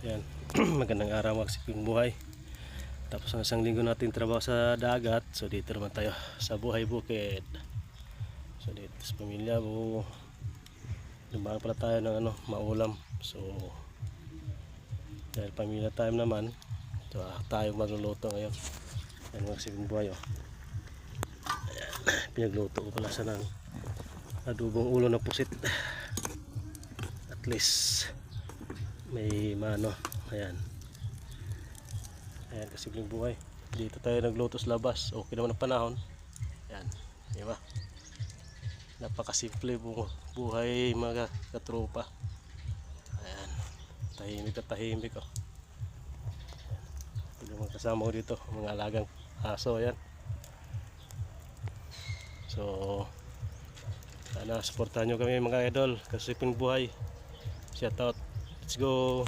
Yan. Magandang araw mga kasiping buhay. Tapos ang isang linggo natin trabaho sa dagat. So dito naman tayo sa buhay bukid. So dito sa pamilya po, lumayan pala tayo ng maulam. So dahil pamilya time naman, so, tayo magluluto ngayon. Yan mga kasiping buhay. Ayan. Pinagluto ko pala sa ng adubong ulo ng pusit. At least may mano. Ayan kasimpleng buhay. Dito tayo nagluto sa labas. Okay naman ang panahon. Ayan, diba? Napakasimple buhay mga katropa. Ayan, tahimik at tahimik oh. Ito mga kasama ko dito, mga alagang aso. Ayan. So sana supportahan nyo kami mga idol. Kasimpleng buhay. Shout out. Let's go.